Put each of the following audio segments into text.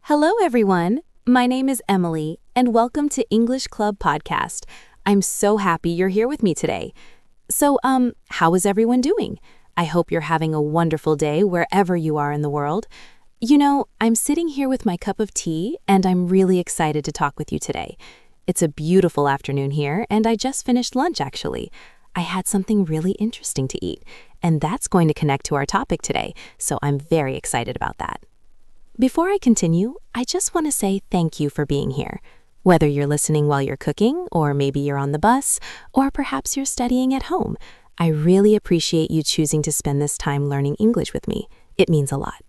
Hello, everyone. My name is Emily, and welcome to English Club Podcast. I'm so happy you're here with me today. So, how is everyone doing? I hope you're having a wonderful day wherever you are in the world. I'm sitting here with my cup of tea, and I'm really excited to talk with you today. It's a beautiful afternoon here, and I just finished lunch, actually. I had something really interesting to eat, and that's going to connect to our topic today, so I'm very excited about that. Before I continue, I just want to say thank you for being here. Whether you're listening while you're cooking, or maybe you're on the bus, or perhaps you're studying at home, I really appreciate you choosing to spend this time learning English with me. It means a lot.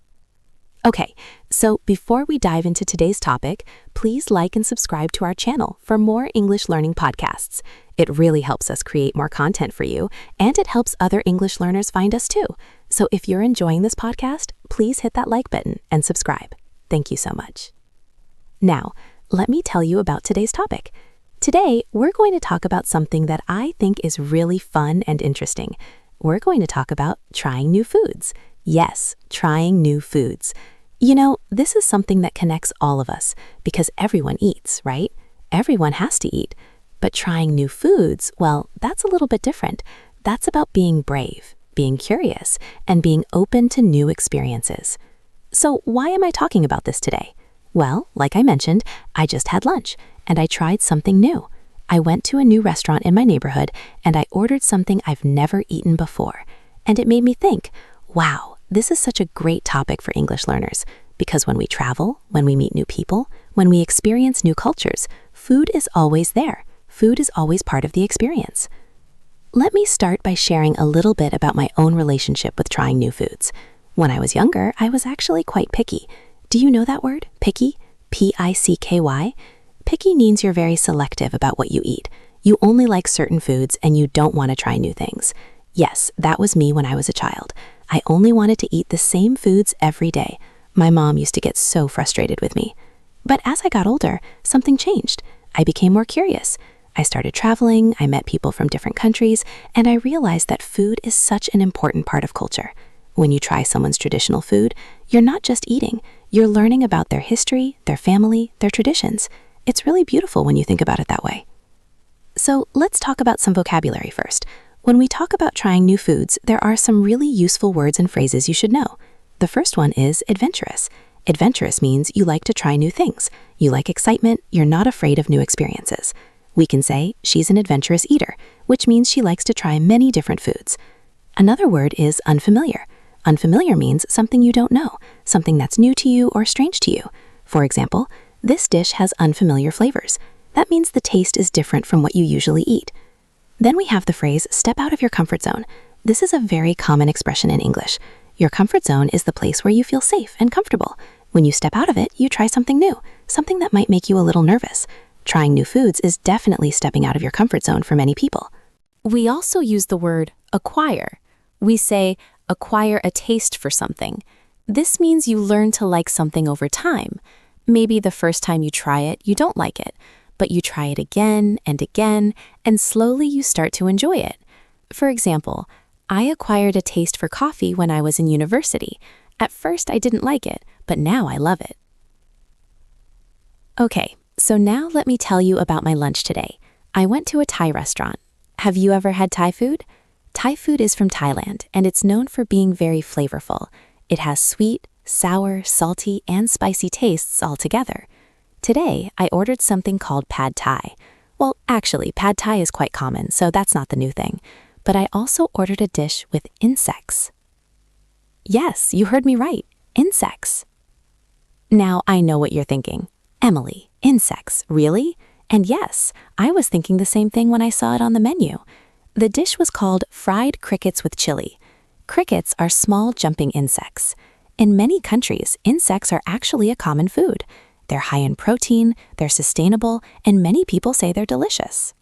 Okay, so before we dive into today's topic, please like and subscribe to our channel for more English learning podcasts. It really helps us create more content for you, and it helps other English learners find us too. So if you're enjoying this podcast, please hit that like button and subscribe. Thank you so much. Now, let me tell you about today's topic. Today, we're going to talk about something that I think is really fun and interesting. We're going to talk about trying new foods. Yes, trying new foods. This is something that connects all of us because everyone eats, right? Everyone has to eat. But trying new foods, well, that's a little bit different. That's about being brave, being curious, and being open to new experiences. So why am I talking about this today? Well, like I mentioned, I just had lunch, and I tried something new. I went to a new restaurant in my neighborhood, and I ordered something I've never eaten before. And it made me think, wow, this is such a great topic for English learners, because when we travel, when we meet new people, when we experience new cultures, food is always there. Food is always part of the experience. Let me start by sharing a little bit about my own relationship with trying new foods. When I was younger, I was actually quite picky. Do you know that word, picky? P-I-C-K-Y? Picky means you're very selective about what you eat. You only like certain foods and you don't want to try new things. Yes, that was me when I was a child. I only wanted to eat the same foods every day. My mom used to get so frustrated with me. But as I got older, something changed. I became more curious. I started traveling, I met people from different countries, and I realized that food is such an important part of culture. When you try someone's traditional food, you're not just eating, you're learning about their history, their family, their traditions. It's really beautiful when you think about it that way. So let's talk about some vocabulary first. When we talk about trying new foods, there are some really useful words and phrases you should know. The first one is adventurous. Adventurous means you like to try new things. You like excitement, you're not afraid of new experiences. We can say she's an adventurous eater, which means she likes to try many different foods. Another word is unfamiliar. Unfamiliar means something you don't know, something that's new to you or strange to you. For example, this dish has unfamiliar flavors. That means the taste is different from what you usually eat. Then we have the phrase, step out of your comfort zone. This is a very common expression in English. Your comfort zone is the place where you feel safe and comfortable. When you step out of it, you try something new, something that might make you a little nervous. Trying new foods is definitely stepping out of your comfort zone for many people. We also use the word acquire. We say, acquire a taste for something. This means you learn to like something over time. Maybe the first time you try it, you don't like it, but you try it again, and slowly you start to enjoy it. For example, I acquired a taste for coffee when I was in university. At first, I didn't like it, but now I love it. Okay, so now let me tell you about my lunch today. I went to a Thai restaurant. Have you ever had Thai food? Thai food is from Thailand, and it's known for being very flavorful. It has sweet, sour, salty, and spicy tastes all together. Today, I ordered something called pad thai. Well, actually, pad thai is quite common, so that's not the new thing. But I also ordered a dish with insects. Yes, you heard me right, insects. Now, I know what you're thinking. Emily, insects, really? And yes, I was thinking the same thing when I saw it on the menu. The dish was called fried crickets with chili. Crickets are small jumping insects. In many countries, insects are actually a common food. They're high in protein, they're sustainable, and many people say they're delicious.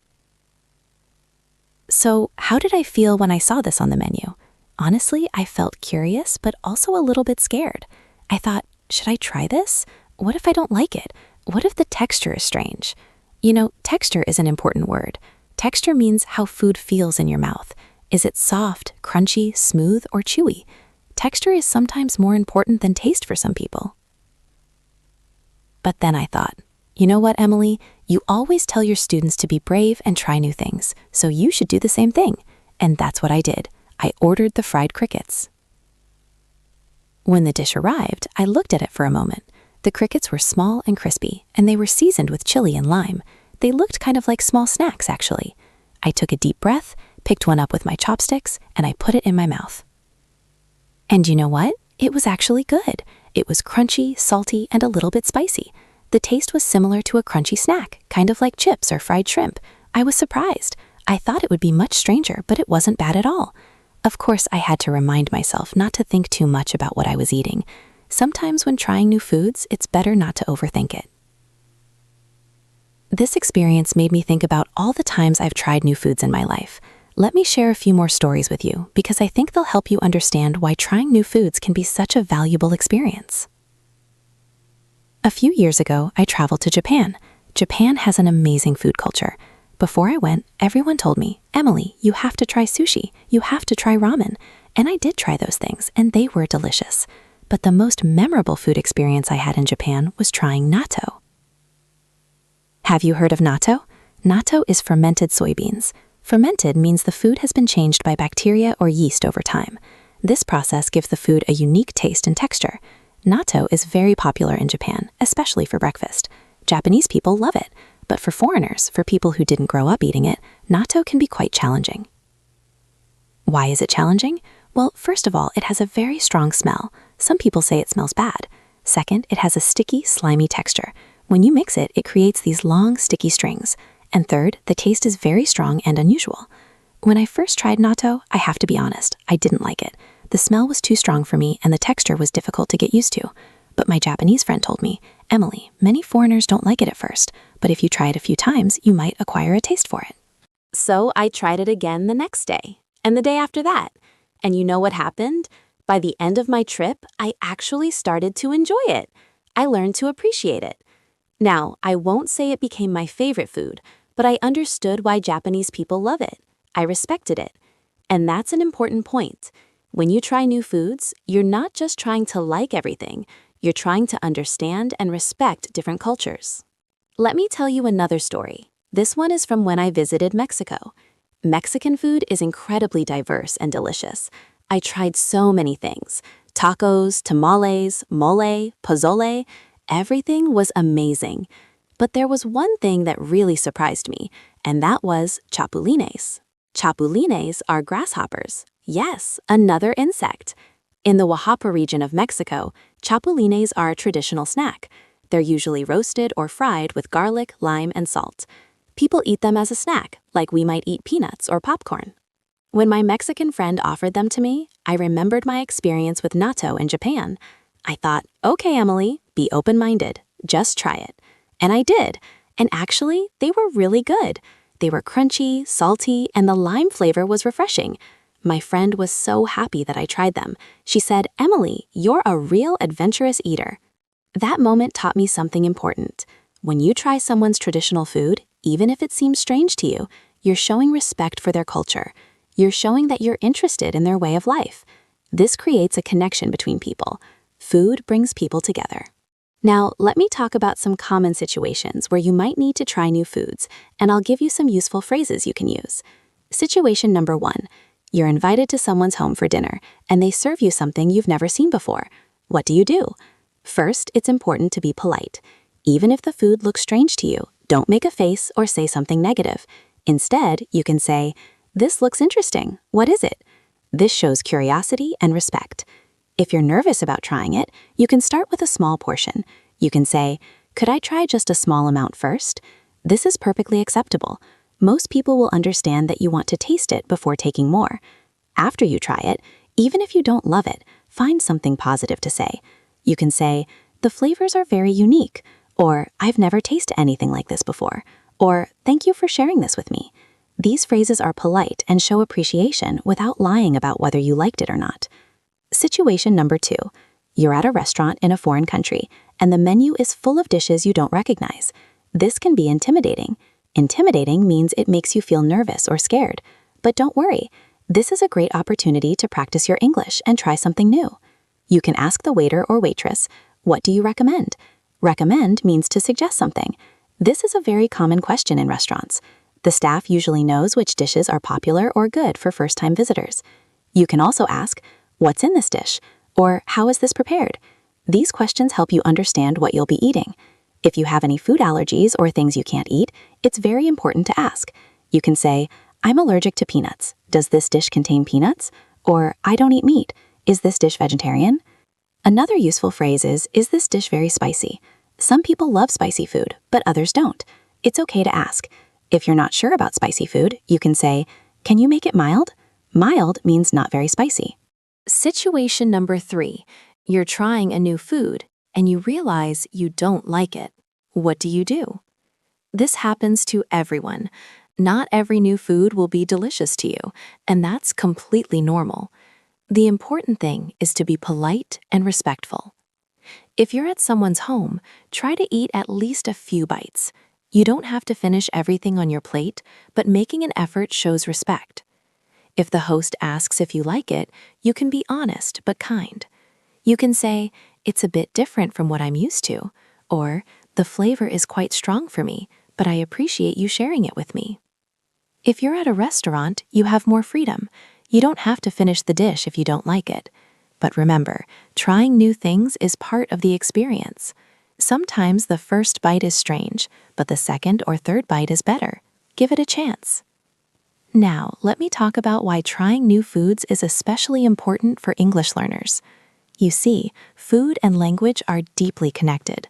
So, how did I feel when I saw this on the menu? Honestly, I felt curious, but also a little bit scared. I thought, should I try this? What if I don't like it? What if the texture is strange? Texture is an important word. Texture means how food feels in your mouth. Is it soft, crunchy, smooth, or chewy? Texture is sometimes more important than taste for some people. But then I thought, you know what, Emily? You always tell your students to be brave and try new things, so you should do the same thing. And that's what I did. I ordered the fried crickets. When the dish arrived, I looked at it for a moment. The crickets were small and crispy, and they were seasoned with chili and lime. They looked kind of like small snacks, actually. I took a deep breath, picked one up with my chopsticks, and I put it in my mouth. And you know what? It was actually good. It was crunchy, salty, and a little bit spicy. The taste was similar to a crunchy snack, kind of like chips or fried shrimp. I was surprised. I thought it would be much stranger, but it wasn't bad at all. Of course, I had to remind myself not to think too much about what I was eating. Sometimes when trying new foods, it's better not to overthink it. This experience made me think about all the times I've tried new foods in my life. Let me share a few more stories with you because I think they'll help you understand why trying new foods can be such a valuable experience. A few years ago, I traveled to Japan. Japan has an amazing food culture. Before I went, everyone told me, Emily, you have to try sushi, you have to try ramen. And I did try those things, and they were delicious. But the most memorable food experience I had in Japan was trying natto. Have you heard of natto? Natto is fermented soybeans. Fermented means the food has been changed by bacteria or yeast over time. This process gives the food a unique taste and texture. Natto is very popular in Japan, especially for breakfast. Japanese people love it. But for foreigners, for people who didn't grow up eating it, natto can be quite challenging. Why is it challenging? Well, first of all, it has a very strong smell. Some people say it smells bad. Second, it has a sticky, slimy texture. When you mix it, it creates these long, sticky strings. And third, the taste is very strong and unusual. When I first tried natto, I have to be honest, I didn't like it. The smell was too strong for me and the texture was difficult to get used to. But my Japanese friend told me, Emily, many foreigners don't like it at first, but if you try it a few times, you might acquire a taste for it. So I tried it again the next day, and the day after that. And you know what happened? By the end of my trip, I actually started to enjoy it. I learned to appreciate it. Now, I won't say it became my favorite food, but I understood why Japanese people love it. I respected it. And that's an important point. When you try new foods, you're not just trying to like everything, you're trying to understand and respect different cultures. Let me tell you another story. This one is from when I visited Mexico. Mexican food is incredibly diverse and delicious. I tried so many things. Tacos, tamales, mole, pozole. Everything was amazing. But there was one thing that really surprised me, and that was chapulines. Chapulines are grasshoppers. Yes, another insect. In the Oaxaca region of Mexico, chapulines are a traditional snack. They're usually roasted or fried with garlic, lime, and salt. People eat them as a snack, like we might eat peanuts or popcorn. When my Mexican friend offered them to me, I remembered my experience with natto in Japan. I thought, okay, Emily, be open-minded. Just try it. And I did. And actually, they were really good. They were crunchy, salty, and the lime flavor was refreshing. My friend was so happy that I tried them. She said, Emily, you're a real adventurous eater. That moment taught me something important. When you try someone's traditional food, even if it seems strange to you, you're showing respect for their culture. You're showing that you're interested in their way of life. This creates a connection between people. Food brings people together. Now, let me talk about some common situations where you might need to try new foods, and I'll give you some useful phrases you can use. Situation number 1. You're invited to someone's home for dinner, and they serve you something you've never seen before. What do you do? First, it's important to be polite. Even if the food looks strange to you, don't make a face or say something negative. Instead, you can say, "This looks interesting. What is it?" This shows curiosity and respect. If you're nervous about trying it, you can start with a small portion. You can say, "Could I try just a small amount first?" This is perfectly acceptable. Most people will understand that you want to taste it before taking more. After you try it, even if you don't love it, find something positive to say. You can say, "The flavors are very unique," or "I've never tasted anything like this before," or "Thank you for sharing this with me." These phrases are polite and show appreciation without lying about whether you liked it or not. Situation number 2. You're at a restaurant in a foreign country, and the menu is full of dishes you don't recognize. This can be intimidating. Intimidating means it makes you feel nervous or scared. But don't worry, this is a great opportunity to practice your English and try something new. You can ask the waiter or waitress, "What do you recommend?" Recommend means to suggest something. This is a very common question in restaurants. The staff usually knows which dishes are popular or good for first-time visitors. You can also ask, "What's in this dish?" or "How is this prepared?" These questions help you understand what you'll be eating. If you have any food allergies or things you can't eat, it's very important to ask. You can say, "I'm allergic to peanuts. Does this dish contain peanuts?" Or, "I don't eat meat. Is this dish vegetarian?" Another useful phrase is this dish very spicy? Some people love spicy food, but others don't. It's okay to ask. If you're not sure about spicy food, you can say, "Can you make it mild?" Mild means not very spicy. Situation number 3. You're trying a new food, and you realize you don't like it. What do? This happens to everyone. Not every new food will be delicious to you, and that's completely normal. The important thing is to be polite and respectful. If you're at someone's home, try to eat at least a few bites. You don't have to finish everything on your plate, but making an effort shows respect. If the host asks if you like it, you can be honest but kind. You can say, "It's a bit different from what I'm used to," or "The flavor is quite strong for me, but I appreciate you sharing it with me." If you're at a restaurant, you have more freedom. You don't have to finish the dish if you don't like it. But remember, trying new things is part of the experience. Sometimes the first bite is strange, but the second or third bite is better. Give it a chance. Now, let me talk about why trying new foods is especially important for English learners. You see, food and language are deeply connected.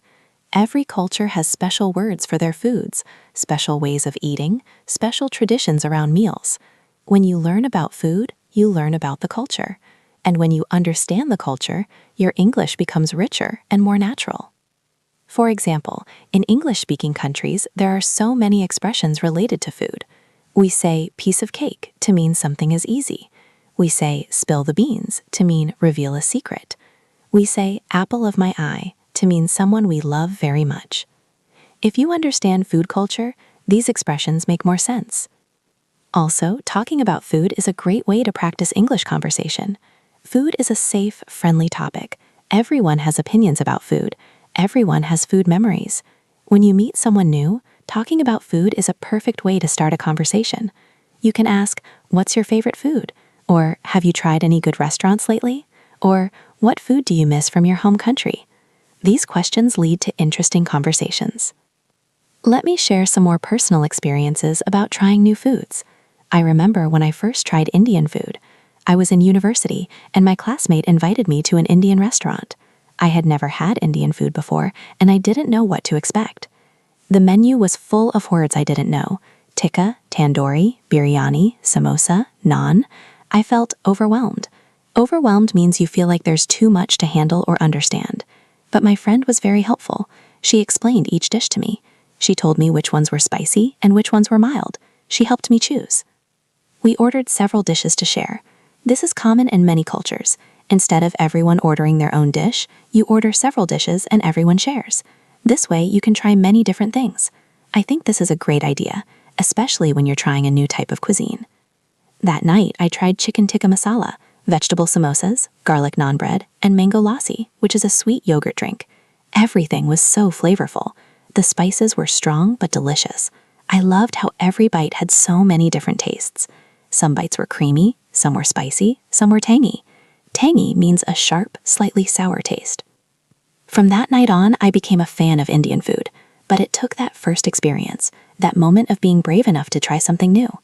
Every culture has special words for their foods, special ways of eating, special traditions around meals. When you learn about food, you learn about the culture. And when you understand the culture, your English becomes richer and more natural. For example, in English-speaking countries, there are so many expressions related to food. We say piece of cake to mean something is easy. We say spill the beans to mean reveal a secret. We say apple of my eye to mean someone we love very much. If you understand food culture, these expressions make more sense. Also, talking about food is a great way to practice English conversation. Food is a safe, friendly topic. Everyone has opinions about food. Everyone has food memories. When you meet someone new, talking about food is a perfect way to start a conversation. You can ask, "What's your favorite food?" Or, "Have you tried any good restaurants lately?" Or, "What food do you miss from your home country?" These questions lead to interesting conversations. Let me share some more personal experiences about trying new foods. I remember when I first tried Indian food. I was in university, and my classmate invited me to an Indian restaurant. I had never had Indian food before, and I didn't know what to expect. The menu was full of words I didn't know: tikka, tandoori, biryani, samosa, naan. I felt overwhelmed. Overwhelmed means you feel like there's too much to handle or understand. But my friend was very helpful. She explained each dish to me. She told me which ones were spicy and which ones were mild. She helped me choose. We ordered several dishes to share. This is common in many cultures. Instead of everyone ordering their own dish, you order several dishes and everyone shares. This way, you can try many different things. I think this is a great idea, especially when you're trying a new type of cuisine. That night, I tried chicken tikka masala, vegetable samosas, garlic naan bread, and mango lassi, which is a sweet yogurt drink. Everything was so flavorful. The spices were strong but delicious. I loved how every bite had so many different tastes. Some bites were creamy, some were spicy, some were tangy. Tangy means a sharp, slightly sour taste. From that night on, I became a fan of Indian food, but it took that first experience, that moment of being brave enough to try something new.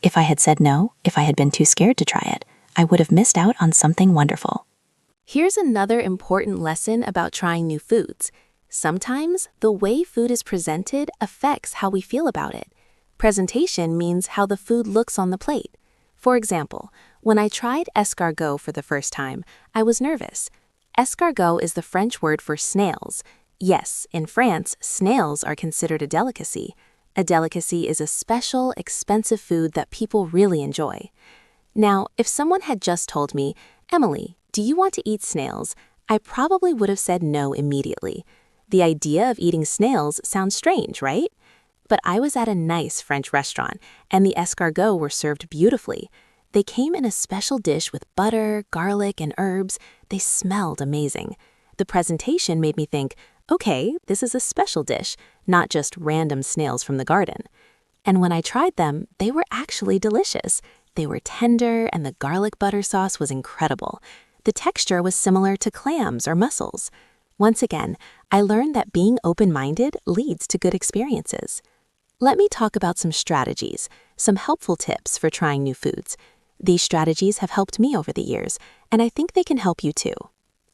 If I had said no, if I had been too scared to try it, I would have missed out on something wonderful. Here's another important lesson about trying new foods. Sometimes the way food is presented affects how we feel about it. Presentation means how the food looks on the plate. For example, when I tried escargot for the first time, I was nervous. Escargot is the French word for snails. Yes, in France, snails are considered a delicacy. A delicacy is a special, expensive food that people really enjoy. Now, if someone had just told me, "Emily, do you want to eat snails?" I probably would have said no immediately. The idea of eating snails sounds strange, right? But I was at a nice French restaurant, and the escargots were served beautifully. They came in a special dish with butter, garlic, and herbs. They smelled amazing. The presentation made me think, okay, this is a special dish, not just random snails from the garden. And when I tried them, they were actually delicious. They were tender, and the garlic butter sauce was incredible. The texture was similar to clams or mussels. Once again, I learned that being open-minded leads to good experiences. Let me talk about some strategies, some helpful tips for trying new foods. These strategies have helped me over the years, and I think they can help you too.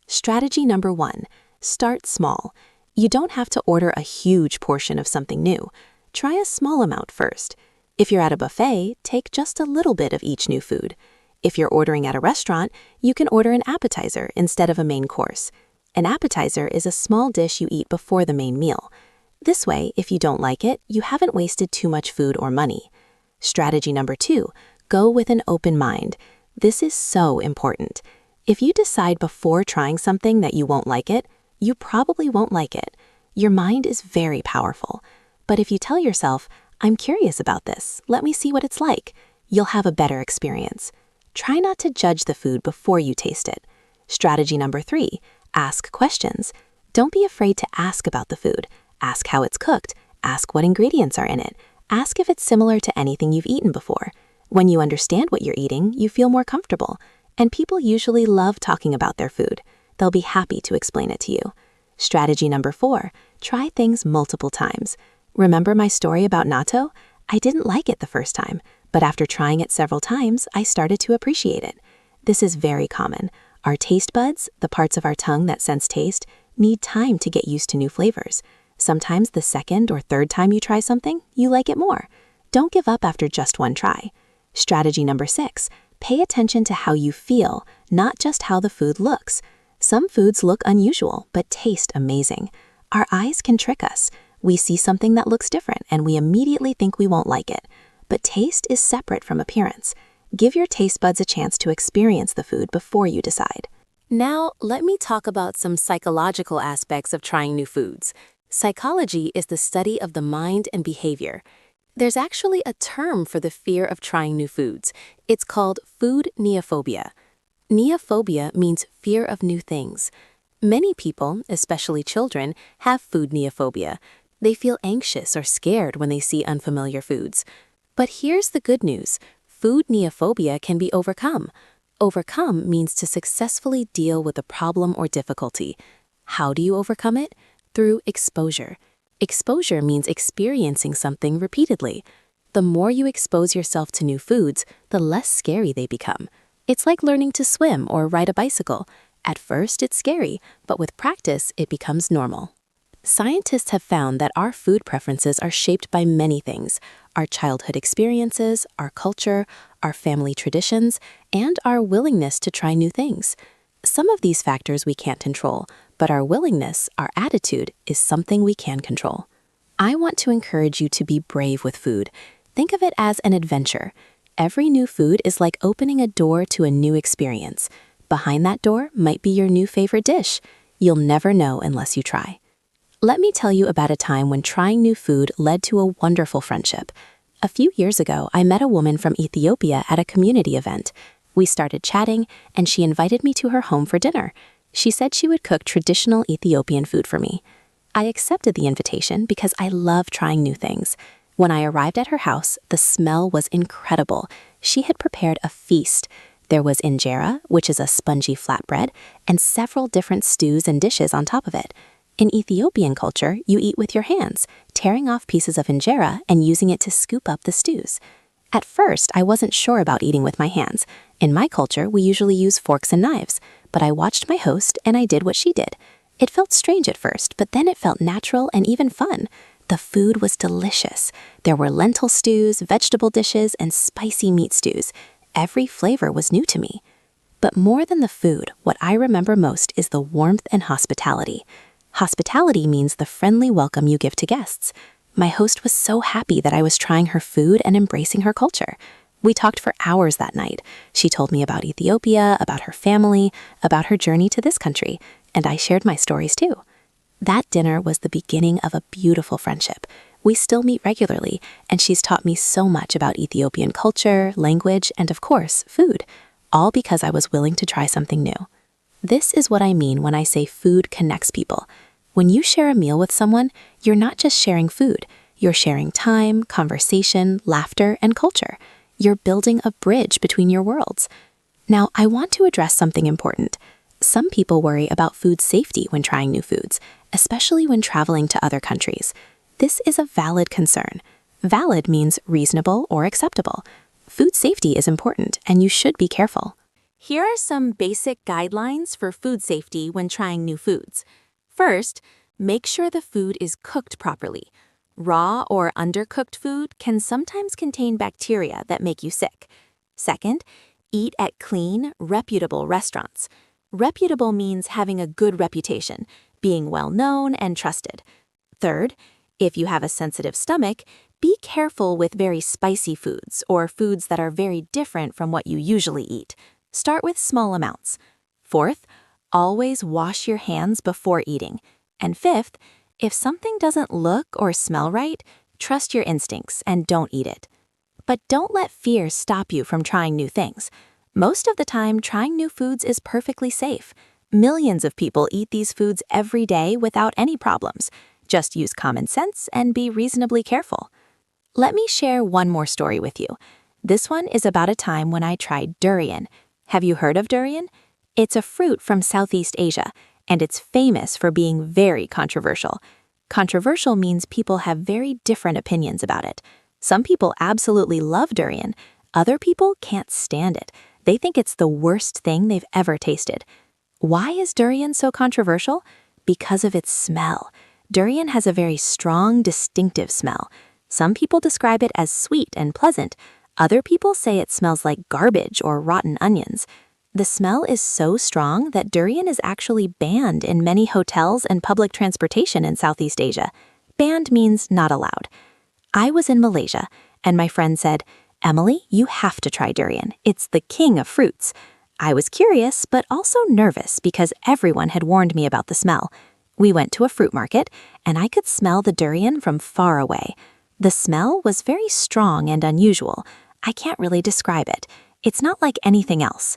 Strategy number 1, start small. You don't have to order a huge portion of something new. Try a small amount first. If you're at a buffet, take just a little bit of each new food. If you're ordering at a restaurant, you can order an appetizer instead of a main course. An appetizer is a small dish you eat before the main meal. This way, if you don't like it, you haven't wasted too much food or money. Strategy number 2, go with an open mind. This is so important. If you decide before trying something that you won't like it, you probably won't like it. Your mind is very powerful. But if you tell yourself, I'm curious about this, let me see what it's like, you'll have a better experience. Try not to judge the food before you taste it. Strategy number 3, ask questions. Don't be afraid to ask about the food. Ask how it's cooked. Ask what ingredients are in it. Ask if it's similar to anything you've eaten before. When you understand what you're eating, you feel more comfortable. And people usually love talking about their food. They'll be happy to explain it to you. Strategy number 4, try things multiple times. Remember my story about natto? I didn't like it the first time, but after trying it several times, I started to appreciate it. This is very common. Our taste buds, the parts of our tongue that sense taste, need time to get used to new flavors. Sometimes the second or third time you try something, you like it more. Don't give up after just one try. Strategy number 6, pay attention to how you feel, not just how the food looks. Some foods look unusual, but taste amazing. Our eyes can trick us. We see something that looks different, and we immediately think we won't like it. But taste is separate from appearance. Give your taste buds a chance to experience the food before you decide. Now, let me talk about some psychological aspects of trying new foods. Psychology is the study of the mind and behavior. There's actually a term for the fear of trying new foods. It's called food neophobia. Neophobia means fear of new things. Many people, especially children, have food neophobia. They feel anxious or scared when they see unfamiliar foods. But here's the good news. Food neophobia can be overcome. Overcome means to successfully deal with a problem or difficulty. How do you overcome it? Through exposure. Exposure means experiencing something repeatedly. The more you expose yourself to new foods, the less scary they become. It's like learning to swim or ride a bicycle. At first, it's scary, but with practice, it becomes normal. Scientists have found that our food preferences are shaped by many things: our childhood experiences, our culture, our family traditions, and our willingness to try new things. Some of these factors we can't control, but our willingness, our attitude, is something we can control. I want to encourage you to be brave with food. Think of it as an adventure. Every new food is like opening a door to a new experience. Behind that door might be your new favorite dish. You'll never know unless you try. Let me tell you about a time when trying new food led to a wonderful friendship. A few years ago, I met a woman from Ethiopia at a community event. We started chatting, and she invited me to her home for dinner. She said she would cook traditional Ethiopian food for me. I accepted the invitation because I love trying new things. When I arrived at her house, the smell was incredible. She had prepared a feast. There was injera, which is a spongy flatbread, and several different stews and dishes on top of it. In Ethiopian culture, you eat with your hands, tearing off pieces of injera and using it to scoop up the stews. At first, I wasn't sure about eating with my hands. In my culture, we usually use forks and knives, but I watched my host and I did what she did. It felt strange at first, but then it felt natural and even fun. The food was delicious. There were lentil stews, vegetable dishes, and spicy meat stews. Every flavor was new to me. But more than the food, what I remember most is the warmth and hospitality. Hospitality means the friendly welcome you give to guests. My host was so happy that I was trying her food and embracing her culture. We talked for hours that night. She told me about Ethiopia, about her family, about her journey to this country, and I shared my stories too. That dinner was the beginning of a beautiful friendship. We still meet regularly, and she's taught me so much about Ethiopian culture, language, and of course, food, all because I was willing to try something new. This is what I mean when I say food connects people. When you share a meal with someone, you're not just sharing food. You're sharing time, conversation, laughter, and culture. You're building a bridge between your worlds. Now, I want to address something important. Some people worry about food safety when trying new foods, especially when traveling to other countries. This is a valid concern. Valid means reasonable or acceptable. Food safety is important, and you should be careful. Here are some basic guidelines for food safety when trying new foods. First, make sure the food is cooked properly. Raw or undercooked food can sometimes contain bacteria that make you sick. Second, eat at clean, reputable restaurants. Reputable means having a good reputation, being well-known and trusted. Third, if you have a sensitive stomach, be careful with very spicy foods or foods that are very different from what you usually eat. Start with small amounts. Fourth, always wash your hands before eating. And fifth, if something doesn't look or smell right, trust your instincts and don't eat it. But don't let fear stop you from trying new things. Most of the time, trying new foods is perfectly safe. Millions of people eat these foods every day without any problems. Just use common sense and be reasonably careful. Let me share one more story with you. This one is about a time when I tried durian. Have you heard of durian? It's a fruit from Southeast Asia, and it's famous for being very controversial. Controversial means people have very different opinions about it. Some people absolutely love durian. Other people can't stand it. They think it's the worst thing they've ever tasted. Why is durian so controversial? Because of its smell. Durian has a very strong, distinctive smell. Some people describe it as sweet and pleasant. Other people say it smells like garbage or rotten onions. The smell is so strong that durian is actually banned in many hotels and public transportation in Southeast Asia. Banned means not allowed. I was in Malaysia, and my friend said, "Emily, you have to try durian. It's the king of fruits." I was curious, but also nervous because everyone had warned me about the smell. We went to a fruit market, and I could smell the durian from far away. The smell was very strong and unusual. I can't really describe it. It's not like anything else.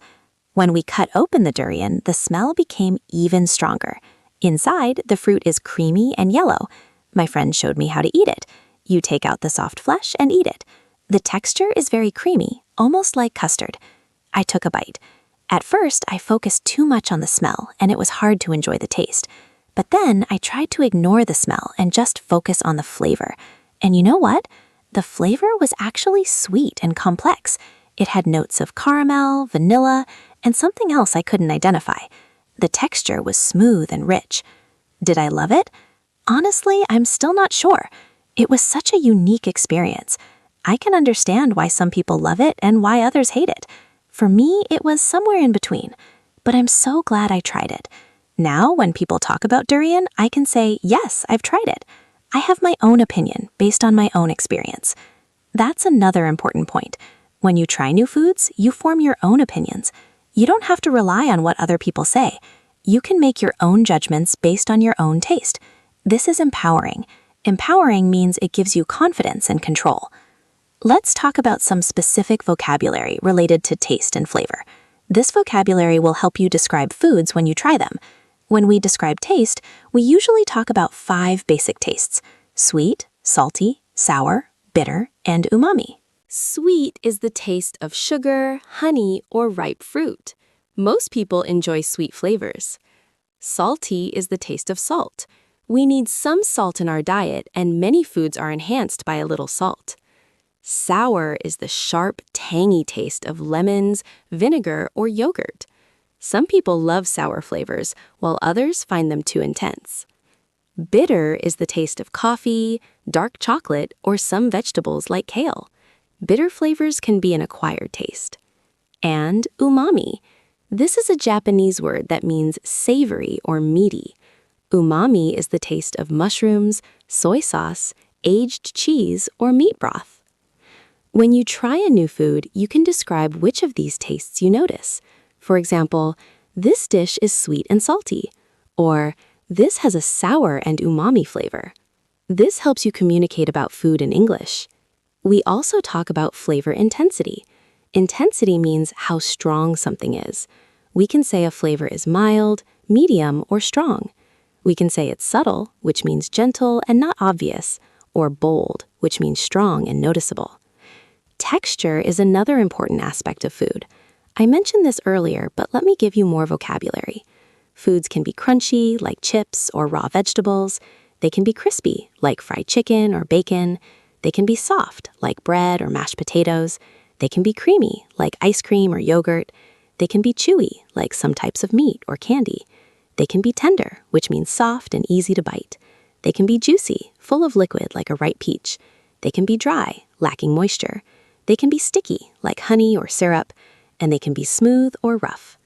When we cut open the durian, the smell became even stronger. Inside, the fruit is creamy and yellow. My friend showed me how to eat it. You take out the soft flesh and eat it. The texture is very creamy, almost like custard. I took a bite. At first, I focused too much on the smell, and it was hard to enjoy the taste. But then I tried to ignore the smell and just focus on the flavor. And you know what? The flavor was actually sweet and complex. It had notes of caramel, vanilla, and something else I couldn't identify. The texture was smooth and rich. Did I love it? Honestly, I'm still not sure. It was such a unique experience. I can understand why some people love it and why others hate it. For me, it was somewhere in between. But I'm so glad I tried it. Now, when people talk about durian, I can say, yes, I've tried it. I have my own opinion based on my own experience. That's another important point. When you try new foods, you form your own opinions. You don't have to rely on what other people say. You can make your own judgments based on your own taste. This is empowering. Empowering means it gives you confidence and control. Let's talk about some specific vocabulary related to taste and flavor. This vocabulary will help you describe foods when you try them. When we describe taste, we usually talk about 5 basic tastes: sweet, salty, sour, bitter, and umami. Sweet is the taste of sugar, honey, or ripe fruit. Most people enjoy sweet flavors. Salty is the taste of salt. We need some salt in our diet, and many foods are enhanced by a little salt. Sour is the sharp, tangy taste of lemons, vinegar, or yogurt. Some people love sour flavors, while others find them too intense. Bitter is the taste of coffee, dark chocolate, or some vegetables like kale. Bitter flavors can be an acquired taste. And umami. This is a Japanese word that means savory or meaty. Umami is the taste of mushrooms, soy sauce, aged cheese, or meat broth. When you try a new food, you can describe which of these tastes you notice. For example, this dish is sweet and salty, or this has a sour and umami flavor. This helps you communicate about food in English. We also talk about flavor intensity. Intensity means how strong something is. We can say a flavor is mild, medium, or strong. We can say it's subtle, which means gentle and not obvious, or bold, which means strong and noticeable. Texture is another important aspect of food. I mentioned this earlier, but let me give you more vocabulary. Foods can be crunchy, like chips or raw vegetables. They can be crispy, like fried chicken or bacon. They can be soft, like bread or mashed potatoes. They can be creamy, like ice cream or yogurt. They can be chewy, like some types of meat or candy. They can be tender, which means soft and easy to bite. They can be juicy, full of liquid like a ripe peach. They can be dry, lacking moisture. They can be sticky, like honey or syrup. And they can be smooth or rough.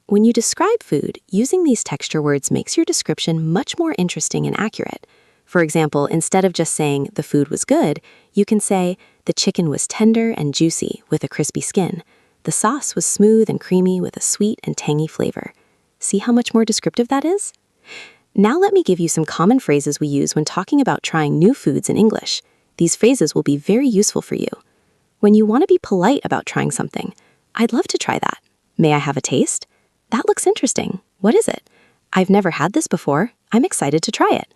When you describe food, using these texture words makes your description much more interesting and accurate. For example, instead of just saying the food was good, you can say the chicken was tender and juicy with a crispy skin. The sauce was smooth and creamy with a sweet and tangy flavor. See how much more descriptive that is? Now let me give you some common phrases we use when talking about trying new foods in English. These phrases will be very useful for you. When you want to be polite about trying something, I'd love to try that. May I have a taste? That looks interesting. What is it? I've never had this before. I'm excited to try it.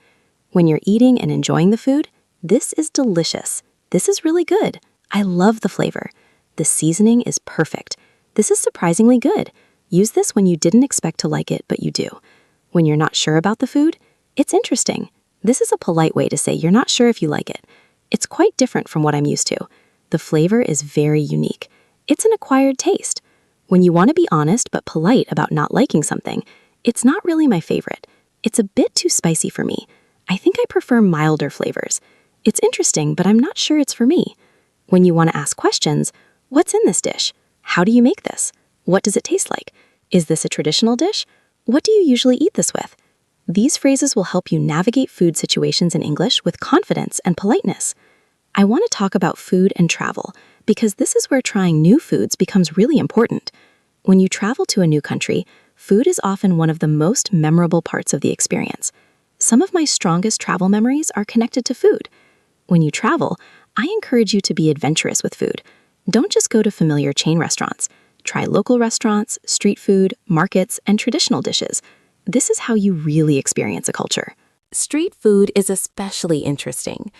When you're eating and enjoying the food, this is delicious. This is really good. I love the flavor. The seasoning is perfect. This is surprisingly good. Use this when you didn't expect to like it, but you do. When you're not sure about the food, it's interesting. This is a polite way to say you're not sure if you like it. It's quite different from what I'm used to. The flavor is very unique. It's an acquired taste. When you want to be honest but polite about not liking something, it's not really my favorite. It's a bit too spicy for me. I think I prefer milder flavors. It's interesting, but I'm not sure it's for me. When you want to ask questions, what's in this dish? How do you make this? What does it taste like? Is this a traditional dish? What do you usually eat this with? These phrases will help you navigate food situations in English with confidence and politeness. I want to talk about food and travel, because this is where trying new foods becomes really important. When you travel to a new country, food is often one of the most memorable parts of the experience. Some of my strongest travel memories are connected to food. When you travel, I encourage you to be adventurous with food. Don't just go to familiar chain restaurants. Try local restaurants, street food, markets, and traditional dishes. This is how you really experience a culture. Street food is especially interesting.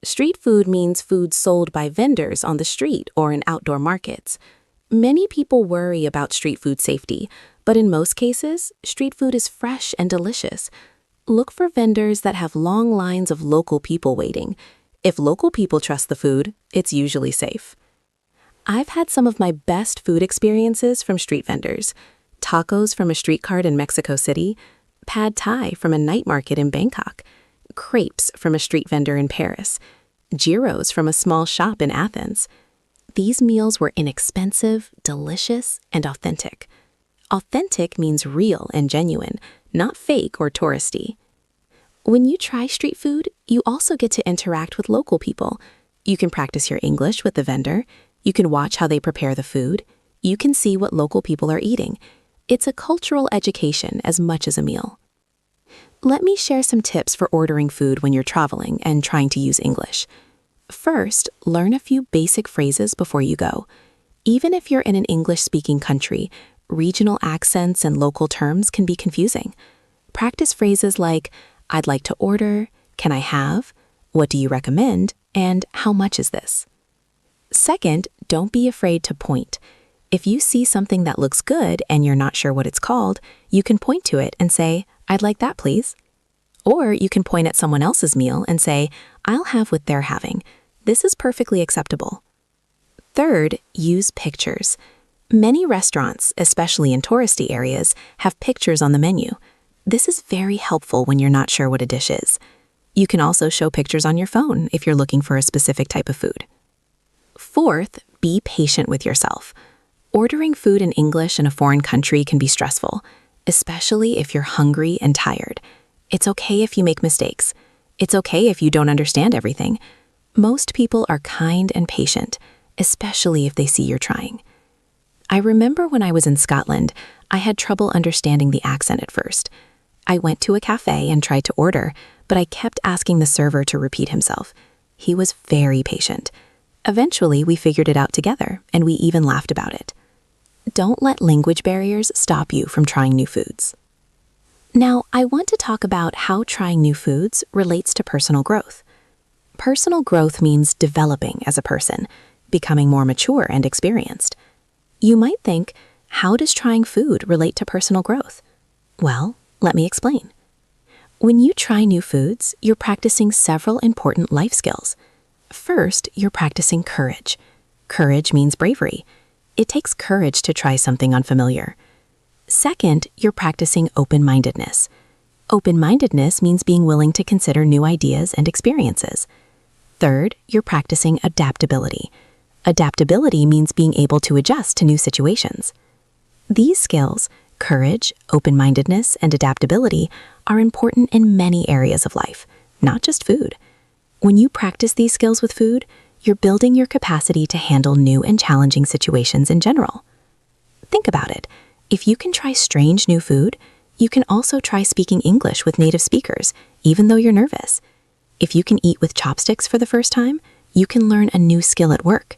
Street food means food sold by vendors on the street or in outdoor markets. Many people worry about street food safety, but in most cases, street food is fresh and delicious. Look for vendors that have long lines of local people waiting. If local people trust the food, it's usually safe. I've had some of my best food experiences from street vendors. Tacos from a street cart in Mexico City, pad thai from a night market in Bangkok, crepes from a street vendor in Paris, gyros from a small shop in Athens. These meals were inexpensive, delicious, and authentic. Authentic means real and genuine, not fake or touristy. When you try street food, you also get to interact with local people. You can practice your English with the vendor. You can watch how they prepare the food. You can see what local people are eating. It's a cultural education as much as a meal. Let me share some tips for ordering food when you're traveling and trying to use English. First, learn a few basic phrases before you go. Even if you're in an English-speaking country, regional accents and local terms can be confusing. Practice phrases like, I'd like to order, can I have, what do you recommend, and how much is this? Second, don't be afraid to point. If you see something that looks good and you're not sure what it's called, you can point to it and say, I'd like that, please. Or you can point at someone else's meal and say, I'll have what they're having. This is perfectly acceptable. Third, use pictures. Many restaurants, especially in touristy areas, have pictures on the menu. This is very helpful when you're not sure what a dish is. You can also show pictures on your phone if you're looking for a specific type of food. Fourth, be patient with yourself. Ordering food in English in a foreign country can be stressful, especially if you're hungry and tired. It's okay if you make mistakes. It's okay if you don't understand everything. Most people are kind and patient, especially if they see you're trying. I remember when I was in Scotland, I had trouble understanding the accent at first. I went to a cafe and tried to order, but I kept asking the server to repeat himself. He was very patient. Eventually, we figured it out together, and we even laughed about it. Don't let language barriers stop you from trying new foods. Now, I want to talk about how trying new foods relates to personal growth. Personal growth means developing as a person, becoming more mature and experienced. You might think, how does trying food relate to personal growth? Well, let me explain. When you try new foods, you're practicing several important life skills. First, you're practicing courage. Courage means bravery. It takes courage to try something unfamiliar. Second, you're practicing open-mindedness. Open-mindedness means being willing to consider new ideas and experiences. Third, you're practicing adaptability. Adaptability means being able to adjust to new situations. These skills, courage, open-mindedness, and adaptability, are important in many areas of life, not just food. When you practice these skills with food, you're building your capacity to handle new and challenging situations in general. Think about it. If you can try strange new food, you can also try speaking English with native speakers, even though you're nervous. If you can eat with chopsticks for the first time, you can learn a new skill at work.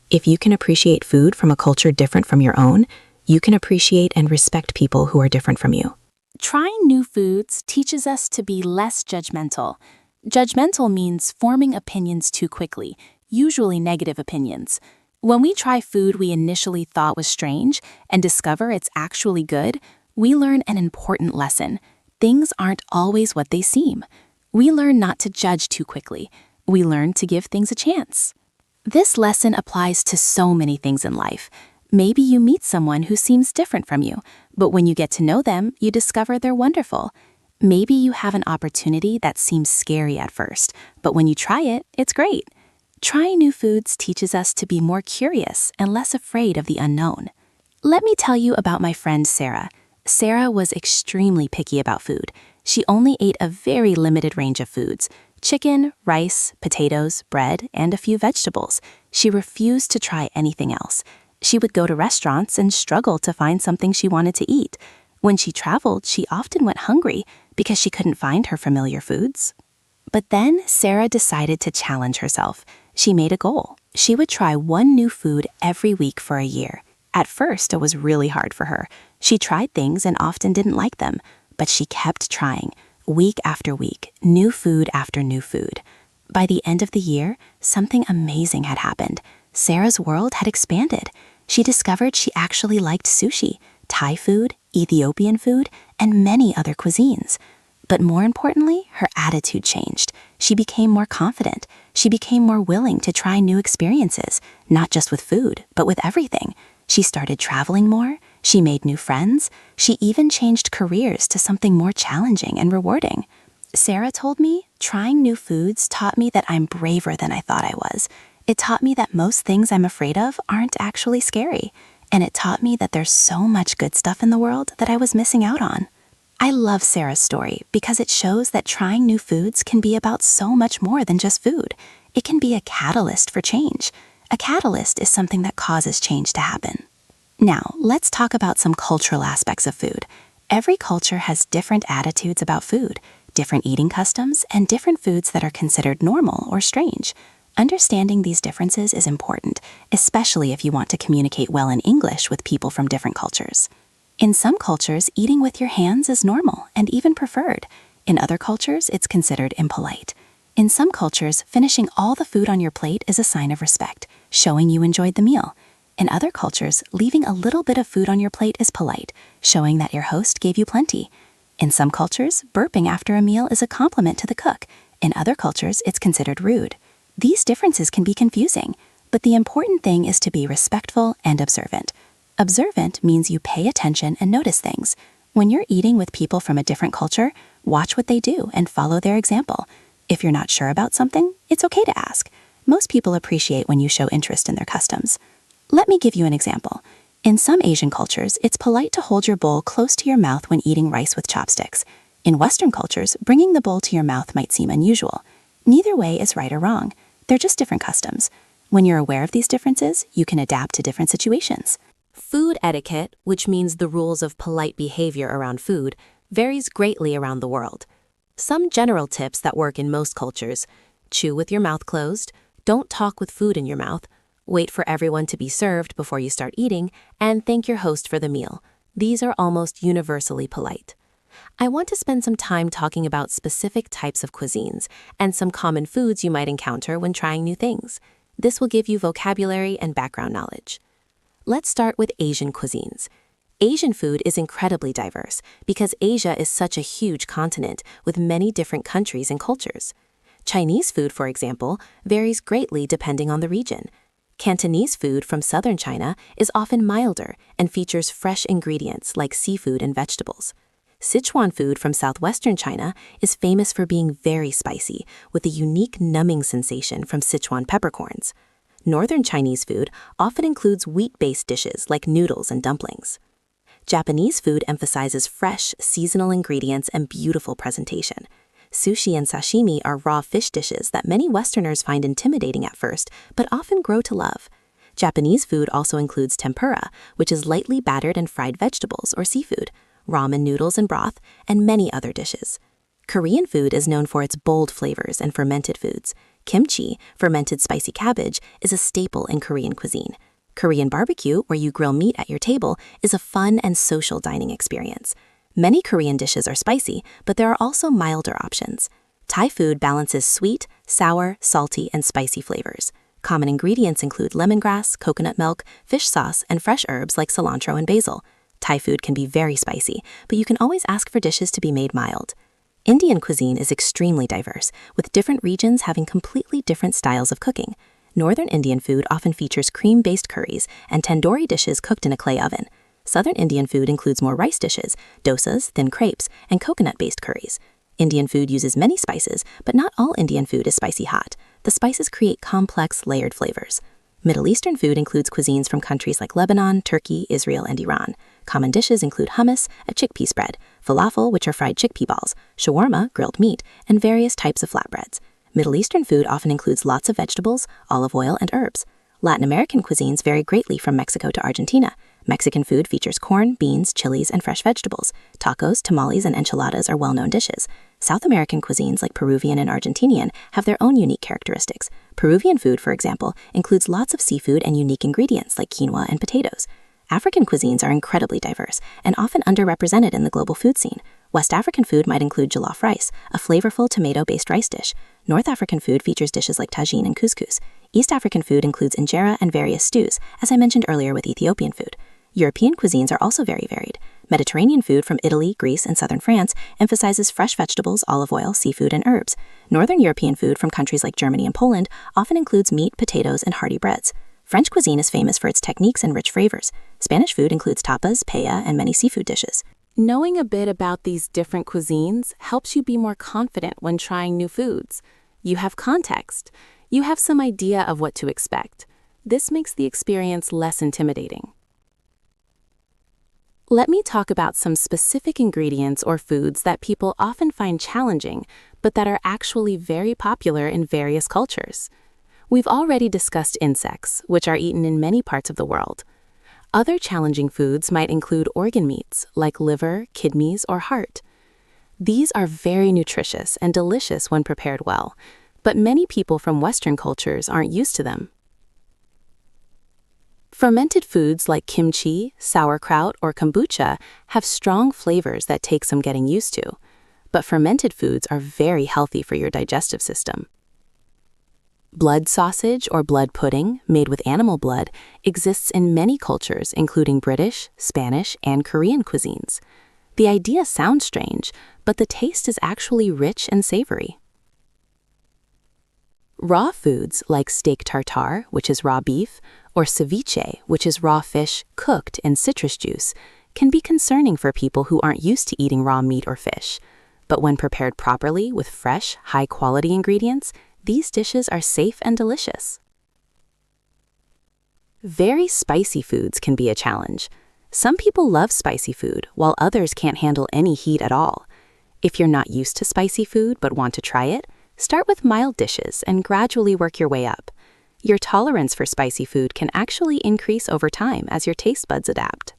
If you can appreciate food from a culture different from your own, you can appreciate and respect people who are different from you. Trying new foods teaches us to be less judgmental. Judgmental means forming opinions too quickly, usually negative opinions. When we try food we initially thought was strange and discover it's actually good, we learn an important lesson. Things aren't always what they seem. We learn not to judge too quickly. We learn to give things a chance. This lesson applies to so many things in life. Maybe you meet someone who seems different from you, but when you get to know them, you discover they're wonderful. Maybe you have an opportunity that seems scary at first, but when you try it, it's great. Trying new foods teaches us to be more curious and less afraid of the unknown. Let me tell you about my friend Sarah. Sarah was extremely picky about food. She only ate a very limited range of foods: chicken, rice, potatoes, bread, and a few vegetables. She refused to try anything else. She would go to restaurants and struggle to find something she wanted to eat. When she traveled, she often went hungry because she couldn't find her familiar foods. But then Sarah decided to challenge herself. She made a goal. She would try one new food every week for a year. At first, it was really hard for her. She tried things and often didn't like them, but she kept trying, week after week, new food after new food. By the end of the year, something amazing had happened. Sarah's world had expanded. She discovered she actually liked sushi, Thai food, Ethiopian food, and many other cuisines. But more importantly, her attitude changed. She became more confident. She became more willing to try new experiences, not just with food, but with everything. She started traveling more. She made new friends. She even changed careers to something more challenging and rewarding. Sarah told me, trying new foods taught me that I'm braver than I thought I was. It taught me that most things I'm afraid of aren't actually scary. And it taught me that there's so much good stuff in the world that I was missing out on. I love Sarah's story because it shows that trying new foods can be about so much more than just food. It can be a catalyst for change. A catalyst is something that causes change to happen. Now, let's talk about some cultural aspects of food. Every culture has different attitudes about food, different eating customs, and different foods that are considered normal or strange. Understanding these differences is important, especially if you want to communicate well in English with people from different cultures. In some cultures, eating with your hands is normal and even preferred. In other cultures, it's considered impolite. In some cultures, finishing all the food on your plate is a sign of respect, showing you enjoyed the meal. In other cultures, leaving a little bit of food on your plate is polite, showing that your host gave you plenty. In some cultures, burping after a meal is a compliment to the cook. In other cultures, it's considered rude. These differences can be confusing, but the important thing is to be respectful and observant. Observant means you pay attention and notice things. When you're eating with people from a different culture, watch what they do and follow their example. If you're not sure about something, it's okay to ask. Most people appreciate when you show interest in their customs. Let me give you an example. In some Asian cultures, it's polite to hold your bowl close to your mouth when eating rice with chopsticks. In Western cultures, bringing the bowl to your mouth might seem unusual. Neither way is right or wrong. They're just different customs. When you're aware of these differences, you can adapt to different situations. Food etiquette, which means the rules of polite behavior around food, varies greatly around the world. Some general tips that work in most cultures: chew with your mouth closed, don't talk with food in your mouth, wait for everyone to be served before you start eating, and thank your host for the meal. These are almost universally polite. I want to spend some time talking about specific types of cuisines and some common foods you might encounter when trying new things. This will give you vocabulary and background knowledge. Let's start with Asian cuisines. Asian food is incredibly diverse because Asia is such a huge continent with many different countries and cultures. Chinese food, for example, varies greatly depending on the region. Cantonese food from southern China is often milder and features fresh ingredients like seafood and vegetables. Sichuan food from southwestern China is famous for being very spicy, with a unique numbing sensation from Sichuan peppercorns. Northern Chinese food often includes wheat-based dishes like noodles and dumplings. Japanese food emphasizes fresh, seasonal ingredients and beautiful presentation. Sushi and sashimi are raw fish dishes that many Westerners find intimidating at first, but often grow to love. Japanese food also includes tempura, which is lightly battered and fried vegetables or seafood, ramen noodles and broth, and many other dishes. Korean food is known for its bold flavors and fermented foods. Kimchi, fermented spicy cabbage, is a staple in Korean cuisine. Korean barbecue, where you grill meat at your table, is a fun and social dining experience. Many Korean dishes are spicy, but there are also milder options. Thai food balances sweet, sour, salty, and spicy flavors. Common ingredients include lemongrass, coconut milk, fish sauce, and fresh herbs like cilantro and basil. Thai food can be very spicy, but you can always ask for dishes to be made mild. Indian cuisine is extremely diverse, with different regions having completely different styles of cooking. Northern Indian food often features cream-based curries and tandoori dishes cooked in a clay oven. Southern Indian food includes more rice dishes, dosas, thin crepes, and coconut-based curries. Indian food uses many spices, but not all Indian food is spicy hot. The spices create complex, layered flavors. Middle Eastern food includes cuisines from countries like Lebanon, Turkey, Israel, and Iran. Common dishes include hummus, a chickpea spread, falafel, which are fried chickpea balls, shawarma, grilled meat, and various types of flatbreads. Middle Eastern food often includes lots of vegetables, olive oil, and herbs. Latin American cuisines vary greatly from Mexico to Argentina. Mexican food features corn, beans, chilies, and fresh vegetables. Tacos, tamales, and enchiladas are well-known dishes. South American cuisines like Peruvian and Argentinian have their own unique characteristics. Peruvian food, for example, includes lots of seafood and unique ingredients like quinoa and potatoes. African cuisines are incredibly diverse and often underrepresented in the global food scene. West African food might include jollof rice, a flavorful tomato-based rice dish. North African food features dishes like tagine and couscous. East African food includes injera and various stews, as I mentioned earlier with Ethiopian food. European cuisines are also very varied. Mediterranean food from Italy, Greece, and southern France emphasizes fresh vegetables, olive oil, seafood, and herbs. Northern European food from countries like Germany and Poland often includes meat, potatoes, and hearty breads. French cuisine is famous for its techniques and rich flavors. Spanish food includes tapas, paella, and many seafood dishes. Knowing a bit about these different cuisines helps you be more confident when trying new foods. You have context. You have some idea of what to expect. This makes the experience less intimidating. Let me talk about some specific ingredients or foods that people often find challenging, but that are actually very popular in various cultures. We've already discussed insects, which are eaten in many parts of the world. Other challenging foods might include organ meats, like liver, kidneys, or heart. These are very nutritious and delicious when prepared well, but many people from Western cultures aren't used to them. Fermented foods like kimchi, sauerkraut, or kombucha have strong flavors that take some getting used to, but fermented foods are very healthy for your digestive system. Blood sausage or blood pudding, made with animal blood, exists in many cultures, including British, Spanish, and Korean cuisines. The idea sounds strange, but the taste is actually rich and savory. Raw foods like steak tartare, which is raw beef, or ceviche, which is raw fish cooked in citrus juice, can be concerning for people who aren't used to eating raw meat or fish. But when prepared properly with fresh, high-quality ingredients, these dishes are safe and delicious. Very spicy foods can be a challenge. Some people love spicy food, while others can't handle any heat at all. If you're not used to spicy food but want to try it, start with mild dishes and gradually work your way up. Your tolerance for spicy food can actually increase over time as your taste buds adapt.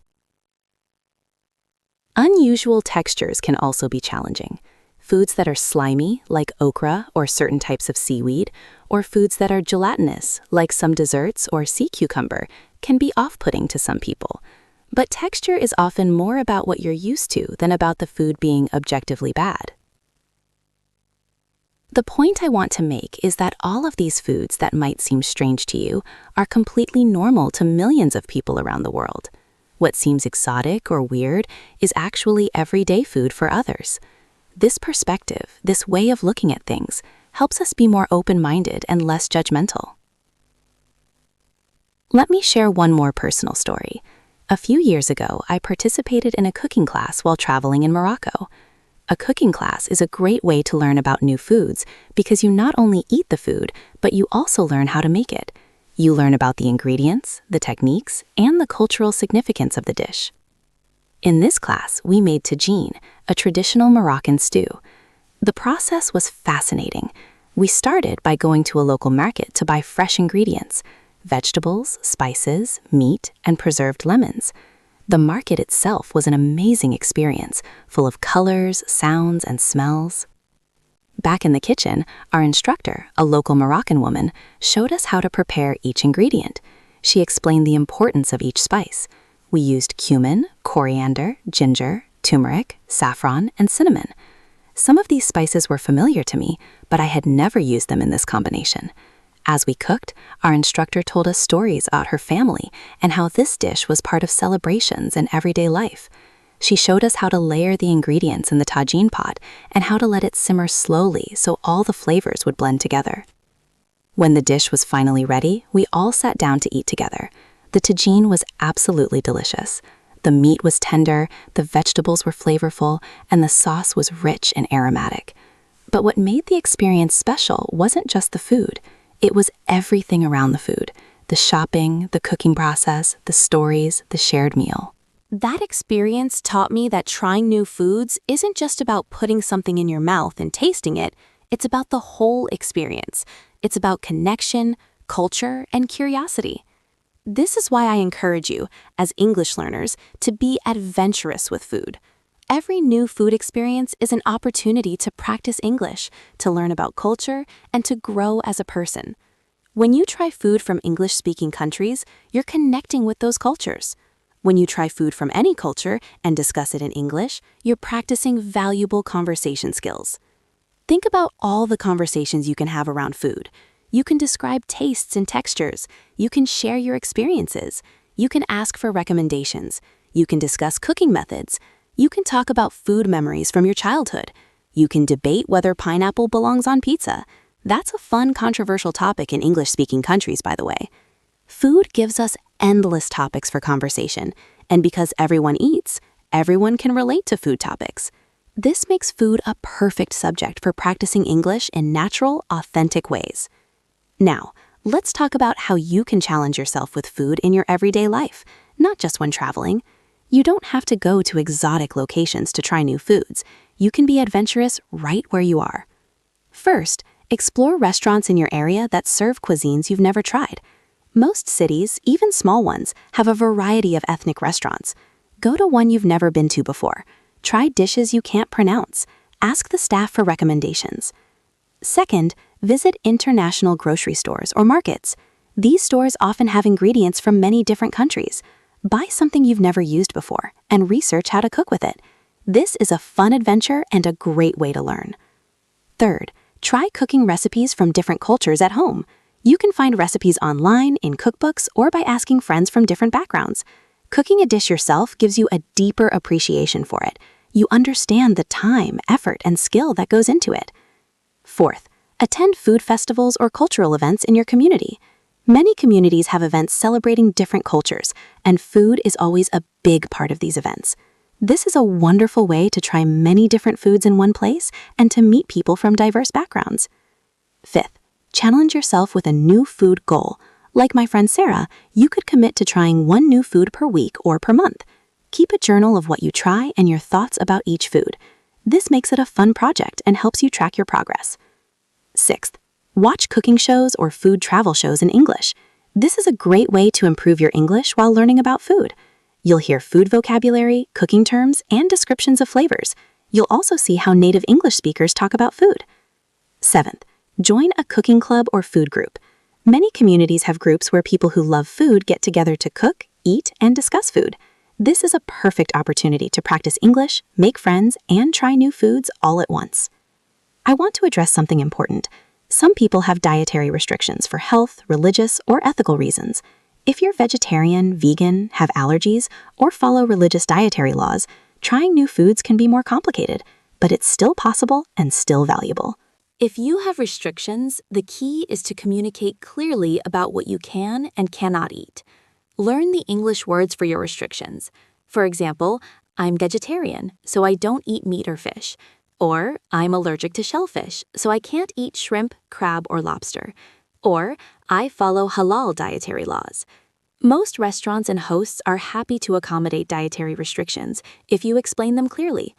Unusual textures can also be challenging. Foods that are slimy, like okra or certain types of seaweed, or foods that are gelatinous, like some desserts or sea cucumber, can be off-putting to some people. But texture is often more about what you're used to than about the food being objectively bad. The point I want to make is that all of these foods that might seem strange to you are completely normal to millions of people around the world. What seems exotic or weird is actually everyday food for others. This perspective, this way of looking at things, helps us be more open-minded and less judgmental. Let me share one more personal story. A few years ago, I participated in a cooking class while traveling in Morocco. A cooking class is a great way to learn about new foods because you not only eat the food, but you also learn how to make it. You learn about the ingredients, the techniques, and the cultural significance of the dish. In this class, we made tagine, a traditional Moroccan stew. The process was fascinating. We started by going to a local market to buy fresh ingredients: vegetables, spices, meat, and preserved lemons. The market itself was an amazing experience, full of colors, sounds, and smells. Back in the kitchen, our instructor, a local Moroccan woman, showed us how to prepare each ingredient. She explained the importance of each spice. We used cumin, coriander, ginger, turmeric, saffron, and cinnamon. Some of these spices were familiar to me, but I had never used them in this combination. As we cooked, our instructor told us stories about her family and how this dish was part of celebrations and everyday life. She showed us how to layer the ingredients in the tagine pot and how to let it simmer slowly so all the flavors would blend together. When the dish was finally ready, we all sat down to eat together. The tagine was absolutely delicious. The meat was tender, the vegetables were flavorful, and the sauce was rich and aromatic. But what made the experience special wasn't just the food. It was everything around the food: the shopping, the cooking process, the stories, the shared meal. That experience taught me that trying new foods isn't just about putting something in your mouth and tasting it. It's about the whole experience. It's about connection, culture, and curiosity. This is why I encourage you, as English learners, to be adventurous with food. Every new food experience is an opportunity to practice English, to learn about culture, and to grow as a person. When you try food from English-speaking countries, you're connecting with those cultures. When you try food from any culture and discuss it in English, you're practicing valuable conversation skills. Think about all the conversations you can have around food. You can describe tastes and textures. You can share your experiences. You can ask for recommendations. You can discuss cooking methods. You can talk about food memories from your childhood. You can debate whether pineapple belongs on pizza. That's a fun, controversial topic in English-speaking countries, by the way. Food gives us endless topics for conversation, and because everyone eats, everyone can relate to food topics. This makes food a perfect subject for practicing English in natural, authentic ways. Now, let's talk about how you can challenge yourself with food in your everyday life, not just when traveling. You don't have to go to exotic locations to try new foods. You can be adventurous right where you are. First, explore restaurants in your area that serve cuisines you've never tried. Most cities, even small ones, have a variety of ethnic restaurants. Go to one you've never been to before. Try dishes you can't pronounce. Ask the staff for recommendations. Second, visit international grocery stores or markets. These stores often have ingredients from many different countries. Buy something you've never used before and research how to cook with it. This is a fun adventure and a great way to learn. Third, try cooking recipes from different cultures at home. You can find recipes online, in cookbooks, or by asking friends from different backgrounds. Cooking a dish yourself gives you a deeper appreciation for it. You understand the time, effort, and skill that goes into it. Fourth, attend food festivals or cultural events in your community. Many communities have events celebrating different cultures, and food is always a big part of these events. This is a wonderful way to try many different foods in one place and to meet people from diverse backgrounds. Fifth, challenge yourself with a new food goal. Like my friend Sarah, you could commit to trying one new food per week or per month. Keep a journal of what you try and your thoughts about each food. This makes it a fun project and helps you track your progress. Sixth, watch cooking shows or food travel shows in English. This is a great way to improve your English while learning about food. You'll hear food vocabulary, cooking terms, and descriptions of flavors. You'll also see how native English speakers talk about food. Seventh, join a cooking club or food group. Many communities have groups where people who love food get together to cook, eat, and discuss food. This is a perfect opportunity to practice English, make friends, and try new foods all at once. I want to address something important. Some people have dietary restrictions for health, religious, or ethical reasons. If you're vegetarian, vegan, have allergies, or follow religious dietary laws, trying new foods can be more complicated, but it's still possible and still valuable. If you have restrictions, the key is to communicate clearly about what you can and cannot eat. Learn the English words for your restrictions. For example, I'm vegetarian, so I don't eat meat or fish. Or, I'm allergic to shellfish, so I can't eat shrimp, crab, or lobster. Or, I follow halal dietary laws. Most restaurants and hosts are happy to accommodate dietary restrictions if you explain them clearly.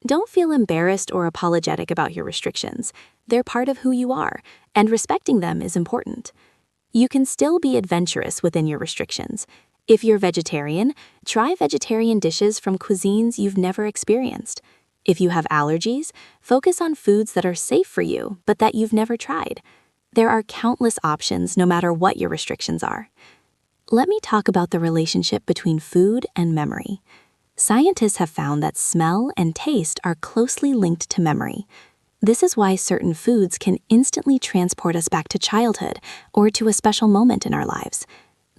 Don't feel embarrassed or apologetic about your restrictions. They're part of who you are, and respecting them is important. You can still be adventurous within your restrictions. If you're vegetarian, try vegetarian dishes from cuisines you've never experienced. If you have allergies, focus on foods that are safe for you, but that you've never tried. There are countless options no matter what your restrictions are. Let me talk about the relationship between food and memory. Scientists have found that smell and taste are closely linked to memory. This is why certain foods can instantly transport us back to childhood or to a special moment in our lives.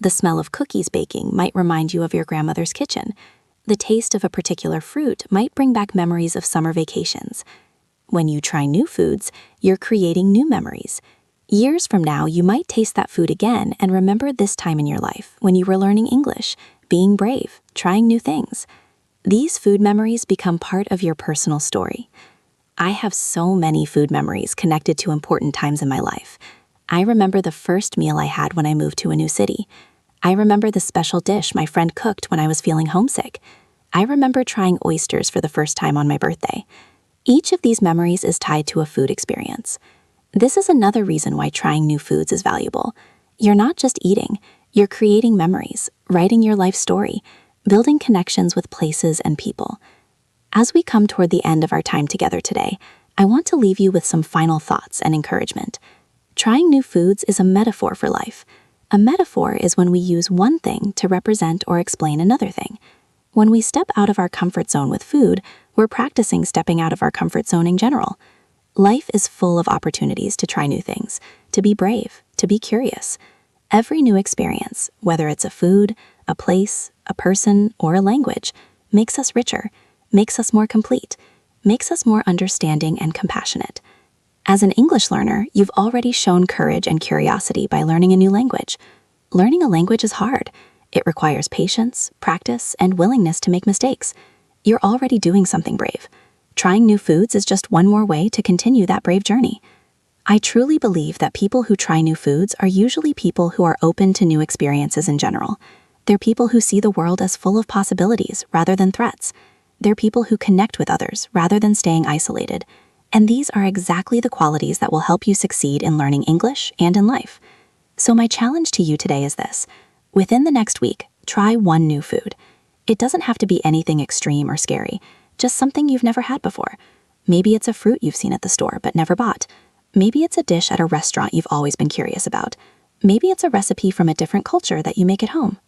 The smell of cookies baking might remind you of your grandmother's kitchen. The taste of a particular fruit might bring back memories of summer vacations. When you try new foods, you're creating new memories. Years from now, you might taste that food again and remember this time in your life when you were learning English, being brave, trying new things. These food memories become part of your personal story. I have so many food memories connected to important times in my life. I remember the first meal I had when I moved to a new city. I remember the special dish my friend cooked when I was feeling homesick. I remember trying oysters for the first time on my birthday. Each of these memories is tied to a food experience. This is another reason why trying new foods is valuable. You're not just eating, you're creating memories, writing your life story, building connections with places and people. As we come toward the end of our time together today, I want to leave you with some final thoughts and encouragement. Trying new foods is a metaphor for life. A metaphor is when we use one thing to represent or explain another thing. When we step out of our comfort zone with food, we're practicing stepping out of our comfort zone in general. Life is full of opportunities to try new things, to be brave, to be curious. Every new experience, whether it's a food, a place, a person, or a language, makes us richer, makes us more complete, makes us more understanding and compassionate. As an English learner, you've already shown courage and curiosity by learning a new language. Learning a language is hard. It requires patience, practice, and willingness to make mistakes. You're already doing something brave. Trying new foods is just one more way to continue that brave journey. I truly believe that people who try new foods are usually people who are open to new experiences in general. They're people who see the world as full of possibilities rather than threats. They're people who connect with others rather than staying isolated. And these are exactly the qualities that will help you succeed in learning English and in life. So my challenge to you today is this. Within the next week, try one new food. It doesn't have to be anything extreme or scary, just something you've never had before. Maybe it's a fruit you've seen at the store but never bought. Maybe it's a dish at a restaurant you've always been curious about. Maybe it's a recipe from a different culture that you make at home.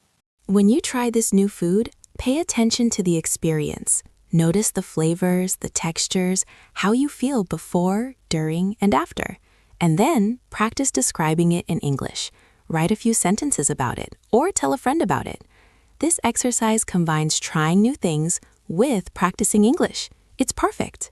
When you try this new food, pay attention to the experience. Notice the flavors, the textures, how you feel before, during, and after. And then practice describing it in English. Write a few sentences about it, or tell a friend about it. This exercise combines trying new things with practicing English. It's perfect.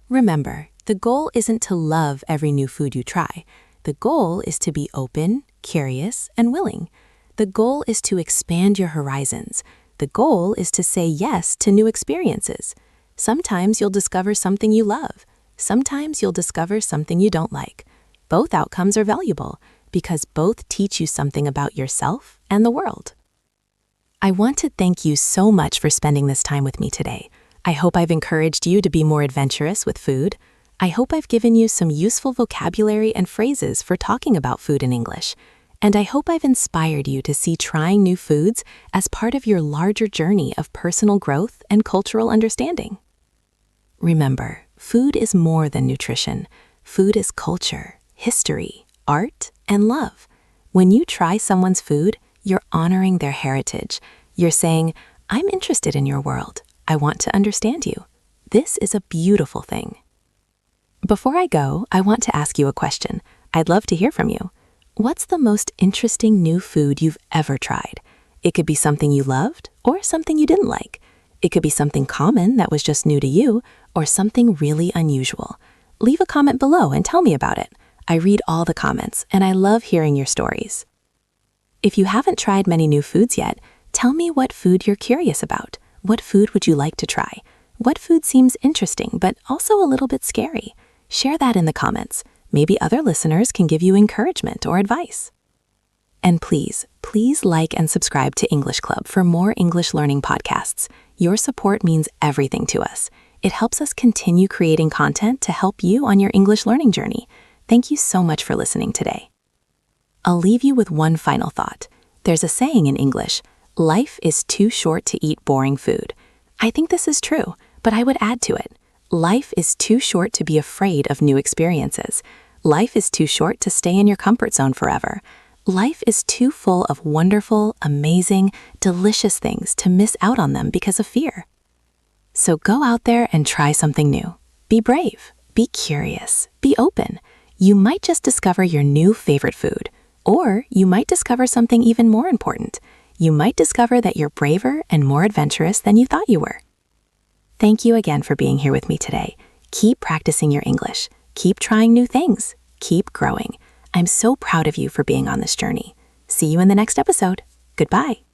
Remember, the goal isn't to love every new food you try. The goal is to be open, curious, and willing. The goal is to expand your horizons. The goal is to say yes to new experiences. Sometimes you'll discover something you love. Sometimes you'll discover something you don't like. Both outcomes are valuable because both teach you something about yourself and the world. I want to thank you so much for spending this time with me today. I hope I've encouraged you to be more adventurous with food. I hope I've given you some useful vocabulary and phrases for talking about food in English. And I hope I've inspired you to see trying new foods as part of your larger journey of personal growth and cultural understanding. Remember, food is more than nutrition. Food is culture, history, art, and love. When you try someone's food, you're honoring their heritage. You're saying, I'm interested in your world. I want to understand you. This is a beautiful thing. Before I go, I want to ask you a question. I'd love to hear from you. What's the most interesting new food you've ever tried? It could be something you loved or something you didn't like. It could be something common that was just new to you or something really unusual. Leave a comment below and tell me about it. I read all the comments and I love hearing your stories. If you haven't tried many new foods yet, tell me what food you're curious about. What food would you like to try? What food seems interesting but also a little bit scary? Share that in the comments. Maybe other listeners can give you encouragement or advice. And please like and subscribe to English Club for more English learning podcasts. Your support means everything to us. It helps us continue creating content to help you on your English learning journey. Thank you so much for listening today. I'll leave you with one final thought. There's a saying in English, life is too short to eat boring food. I think this is true, but I would add to it. Life is too short to be afraid of new experiences. Life is too short to stay in your comfort zone forever. Life is too full of wonderful, amazing, delicious things to miss out on them because of fear. So go out there and try something new. Be brave, be curious, be open. You might just discover your new favorite food, or you might discover something even more important. You might discover that you're braver and more adventurous than you thought you were. Thank you again for being here with me today. Keep practicing your English. Keep trying new things. Keep growing. I'm so proud of you for being on this journey. See you in the next episode. Goodbye.